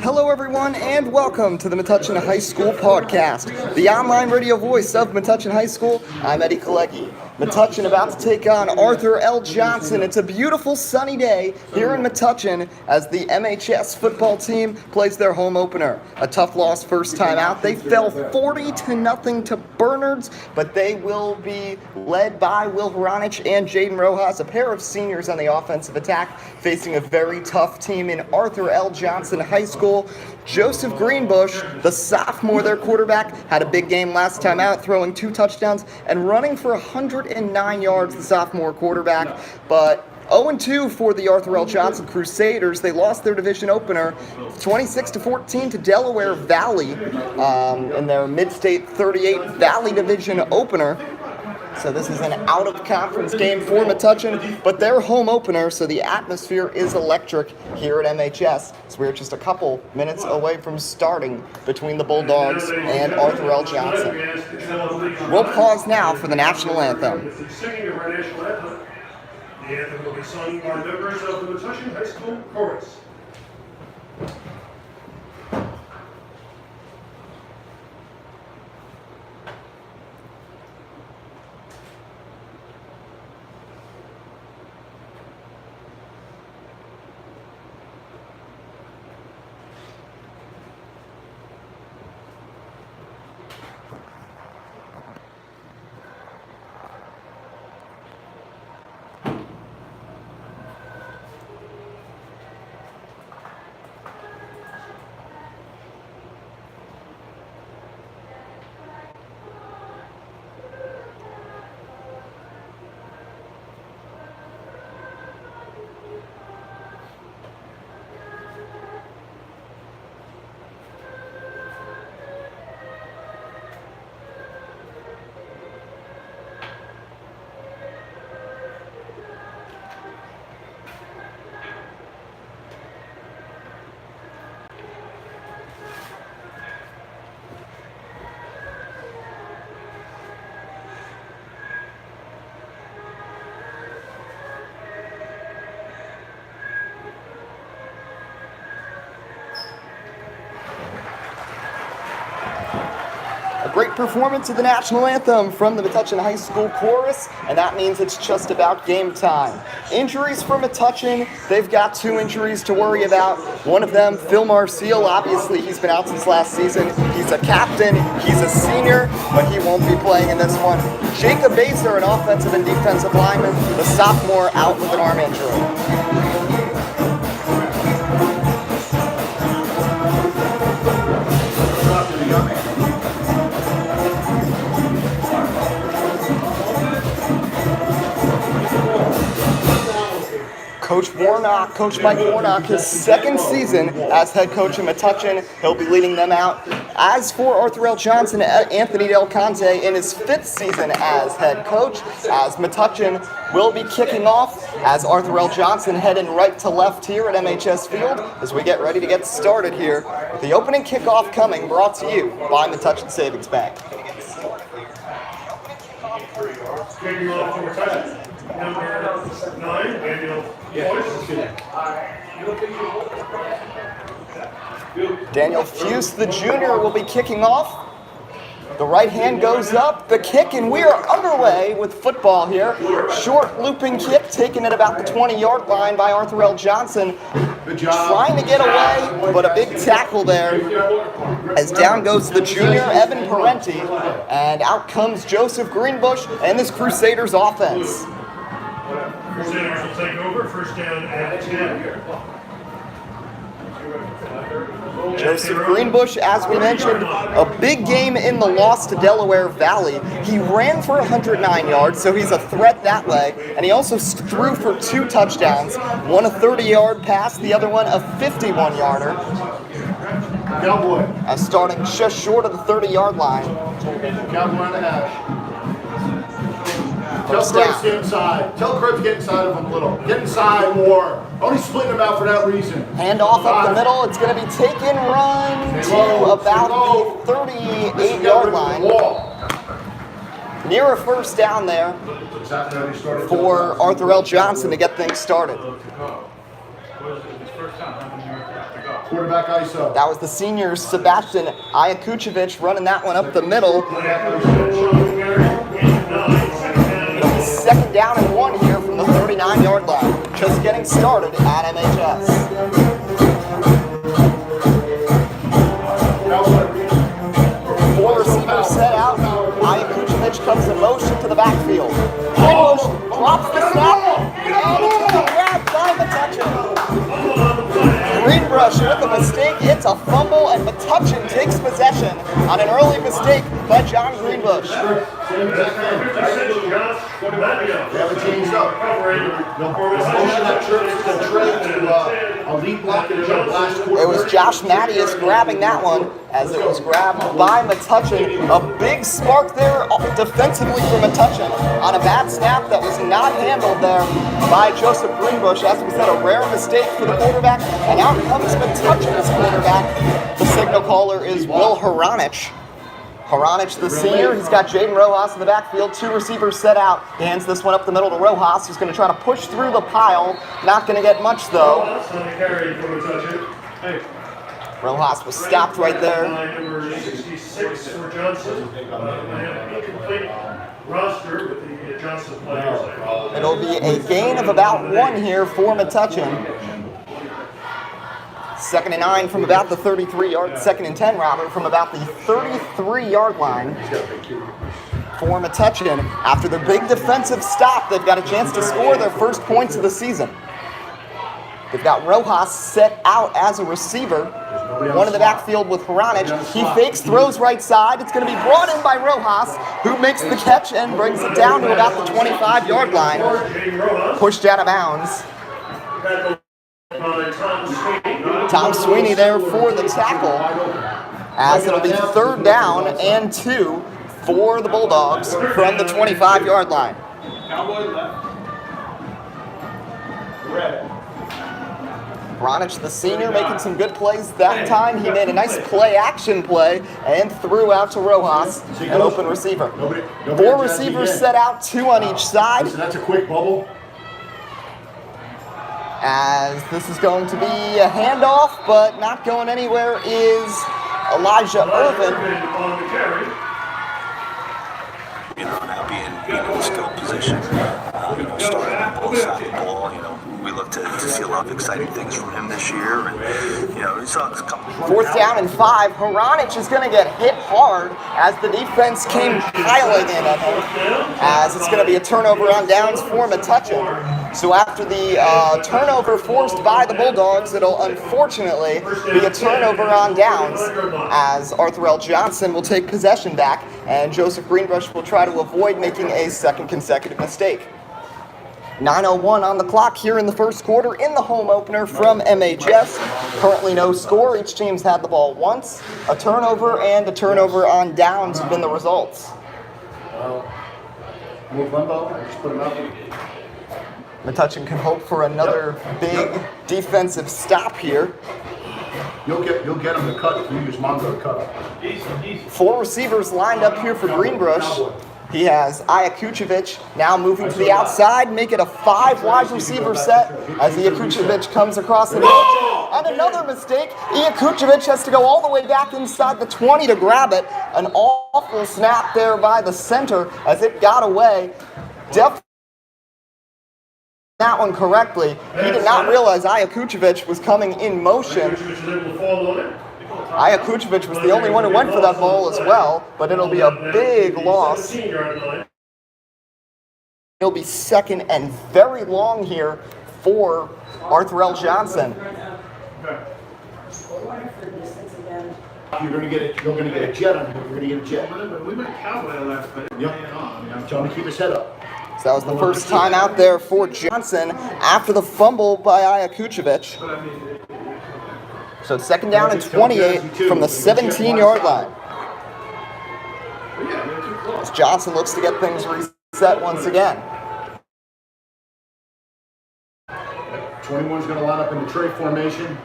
Hello, everyone, and welcome to the Metuchen High School podcast, the online radio voice of Metuchen High School. I'm Eddie Kalecki. Metuchen about to take on Arthur L. Johnson. It's a beautiful sunny day here in Metuchen as the MHS football team plays their home opener. A tough loss first time out. They fell 40-0 to Bernards, but they will be led by Will Horanich and Jaden Rojas, a pair of seniors on the offensive attack, facing a very tough team in Arthur L. Johnson High School. Joseph Greenbush, the sophomore, their quarterback, had a big game last time out, throwing 2 touchdowns and running for 109 yards, the sophomore quarterback. But 0-2 for the Arthur L. Johnson Crusaders. They lost their division opener 26-14 to Delaware Valley in their Mid-State 38 Valley Division opener. So this is an out-of-conference game for Metuchen, but their home opener, so the atmosphere is electric here at MHS. So we're just a couple minutes away from starting between the Bulldogs and Arthur L. Johnson. We'll pause now for the national anthem. The anthem will be sung by members of the Metuchen High School Chorus. A great performance of the national anthem from the Metuchen High School Chorus, and that means it's just about game time. Injuries for Metuchen, they've got 2 injuries to worry about. One of them, Phil Marcial, obviously he's been out since last season. He's a captain, he's a senior, but he won't be playing in this one. Jacob Baser, an offensive and defensive lineman, the sophomore, out with an arm injury. Coach Mike Warnock, his second season as head coach in Metuchen. He'll be leading them out. As for Arthur L. Johnson, Anthony Del Conte in his 5th season as head coach, as Metuchen will be kicking off, as Arthur L. Johnson heading right to left here at MHS Field as we get ready to get started here. The opening kickoff coming, brought to you by Metuchen Savings Bank. Kicking off for Metuchen, number 9, Daniel Daniel Fuse, the junior, will be kicking off. The right hand goes up, the kick, and we are underway with football here. Short looping kick taken at about the 20-yard line by Arthur L. Johnson. Trying to get away, but a big tackle there. As down goes the junior, Evan Parenti, and out comes Joseph Greenbush and this Crusaders offense. Crusaders will take over, first down at 10. Joseph Greenbush, as we mentioned, a big game in the loss to Delaware Valley. He ran for 109 yards, so he's a threat that way. And he also threw for 2 touchdowns. One a 30-yard pass, the other one a 51-yarder. Starting just short of the 30-yard line. Tell Cribs get inside. Tell Cribs get inside of him a little. Get inside more. Only splitting him out for that reason. Hand off up the middle. It's going to be take and run to about the 38-yard line. Near a first down there for Arthur L. Johnson to get things started. Quarterback ISO. That was the senior Sebastian Iakuchevich running that one up the middle. It'll be second down and 1 here from the 39-yard line. Just getting started at MHS. Four receivers set out. Iakuchevich comes in motion to the backfield. In motion, drops the snap, and it's going to be grabbed by Metuchen. Greenbrush with a mistake, it's a fumble, and Metuchen takes possession on an early mistake by John Greenbush. They haven't changed up. Motion that trips the tray to a lead block in the last quarter. It was Josh Mattias grabbing that one as it was grabbed by Metuchen. A big spark there defensively for Metuchen on a bad snap that was not handled there by Joseph Greenbush. As we said, a rare mistake for the quarterback, and out comes Metuchen's quarterback. The signal caller is Will Horanich. Horanich, the senior, he's got Jaden Rojas in the backfield. Two receivers set out. He hands this one up the middle to Rojas, who's going to try to push through the pile. Not going to get much, though. Rojas was stopped right there. Number 66 for Johnson. Incomplete roster with the Johnson players. It'll be a gain of about 1 here for Metuchen. Second and 9 from about the 33-yard, second and 10 rather, from about the 33-yard line for Metuchen. After their big defensive stop, they've got a chance to score their first points of the season. They've got Rojas set out as a receiver. One in the backfield with Horanich. He fakes, throws right side. It's going to be brought in by Rojas, who makes the catch and brings it down to about the 25-yard line. Pushed out of bounds. Tom Sweeney there for the tackle, as it'll be third down and 2 for the Bulldogs from the 25-yard line. Horanich, the senior, making some good plays that time. He made a nice play-action play and threw out to Rojas, an open receiver. Four receivers set out, 2 on each side. That's a quick bubble. As this is going to be a handoff, but not going anywhere is Elijah Irvin. Now being in a skilled position, starting on both sides of the ball, we look to see a lot of exciting things from him this year, and we saw a couple. Fourth down and 5. Horanich is going to get hit hard as the defense came piling in on him, as it's going to be a turnover on downs for Metuchen. So after the turnover forced by the Bulldogs, it'll unfortunately be a turnover on downs, as Arthur L. Johnson will take possession back, and Joseph Greenbush will try to avoid making a second consecutive mistake. 9:01 on the clock here in the first quarter in the home opener from MHS. Currently no score. Each team's had the ball once. A turnover and a turnover on downs have been the results. Move limbo. Just put him out there. Metuchen can hope for another big defensive stop here. You'll get him to cut if you use Mongo to cut. 4 receivers lined up here for Greenbush. He has Iakuchevich now moving to the outside, make it a 5 wide receiver set as Iakuchevich comes across the middle. And another mistake. Iakuchevich has to go all the way back inside the 20 to grab it. An awful snap there by the center as it got away. Definitely that one correctly. He did not realize Iakuchevich was coming in motion. Iakuchevich was the only one who went for that ball as well, but it'll be a big loss. It'll be second and very long here for Arthur L. Johnson. You're gonna get it. You're gonna get a jet on him. You're gonna get a jet. We went cowboy last night. Yep. I'm telling him to keep his head up. So that was the first time out there for Johnson after the fumble by Iakuchevich. So it's second down and 28 from the 17-yard line. As Johnson looks to get things reset once again. 21's going to line up in the tray formation.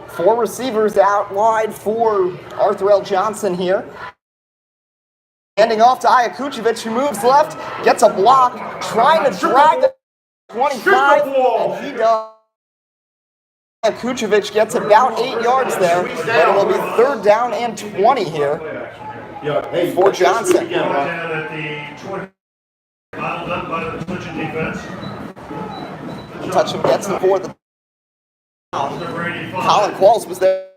4 receivers out wide for Arthur L. Johnson here. Handing off to Iakuchevich, who moves left, gets a block, trying to drag the 25, and he does. Kukovic gets about 8 yards there, but it'll be 3rd down and 20 here Yeah, hey, for Johnson. Brought down at the 20. Foul done by the Metuchen defense. Metuchen gets him for the Number 85. Colin Qualls was there.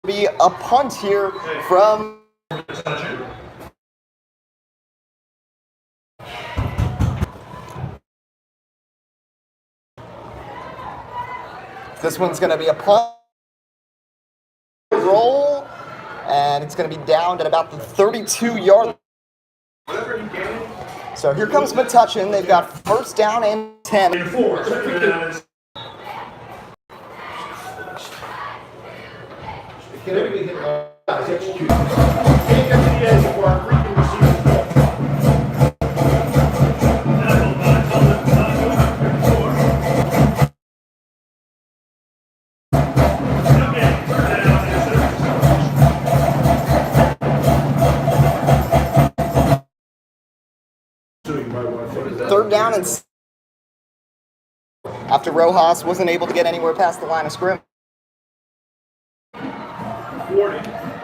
Be a punt here from Metuchen. this one's going to be a punt roll, and it's going to be down at about the 32-yard. So here comes Metuchen. They've got 1st down and 10. And 4. Second down is Can everybody hit execute? Can't get to the edge for our freaking receivers. tackled by Colin Taco, 54. Okay, 3rd down and 6. 3rd down and after Rojas wasn't able to get anywhere past the line of scrimmage. 40.